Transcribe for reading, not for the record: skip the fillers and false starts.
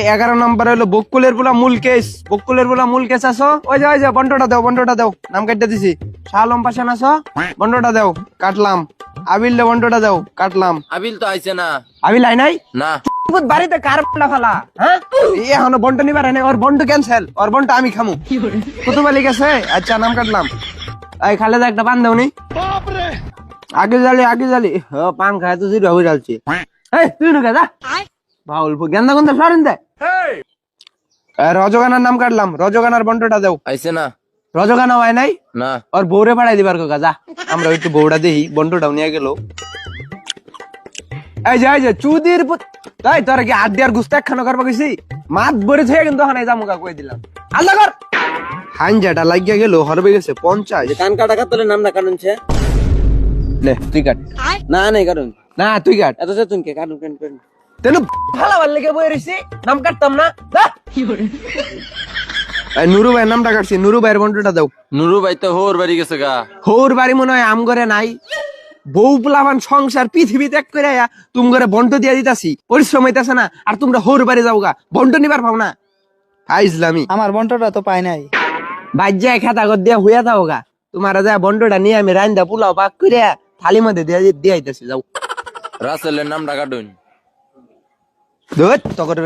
11 নম্বর হলো বকুলের পোলা মূল কেস আসো ওই যে বন্টটা দাও নাম কাটতে দিছি শালম পাশান আসো বন্টটা দাও কাটলাম আবিল লে বন্টটা দাও কাটলাম আবিল তো আইছে না। আবিল আই নাই না বহুত বাড়িতে কার পালা ফালা হ্যাঁ এখনো বন্ট নিবার নাই ওর বন্ট ক্যান্সেল ওর বন্ট আমি খামু কুতুব আলী গেছে আচ্ছা নাম কাটলাম এই খালেদা একটা পান দাও নি আগে জালি পান খায় তো জিরো হয়ে যাচ্ছে এই তুই নুকে যা বাউল গেন্দা গন্ধা সরেন দে রজগানার নাম কাটলাম রজগানার বন্টটা দাও আইছে না। রজগানা হয় নাই না ওর বউরে পাঠাই দিবার কাকা যা আমরা একটু বউটা দেখি বন্টটাও নিয়ে গেল এই যে চুদির তাই তোরা কি আড্ডি আর গুস্তা একখানা করবা গেছি মাত ভরে থেকে কিন্তু হানাই জামুকা কই দিলাম আল্লাহ কর হাঞ্জাটা লাগিয়া গেল হরবে গেছে 50 কান কাটা কাটলে নাম না কাটুনছে। লে তুই কাট না নাই কাটুন না তুই কাট এত সে তুনকে কাটুন কাটুন তেন ভালো ভাল লেগে বই রইছি নাম কাটতাম না যা এই নুরু ভাইয়ের নামটা কাটছি নুরু ভাইয়ের বন্টটা দাও নুরু ভাই তো হোর বাড়ি গেছে গা। হোর বাড়ি মনে হয় আম করে নাই বউ প্লাবান সংসার পৃথিবী ত্যাগ করে তুম করে বন্ট দিয়া দিতাছি পরিশ্রম হইতাছে না আর তোমরা হোর বাড়ি যাও গা বন্ট নিবার পাও না ইসলামী আমার বন্টটা তো পাই নাই বাজ্যা খেতা কর দিয়া হইয়া যাও গা তোমার যা বন্টটা নিয়ে আমি রান্দা পোলাও পাক করে থালি মধ্যে দিয়া দিতেছি যাও রাসেলের নামটা কাটুন ধুত তখন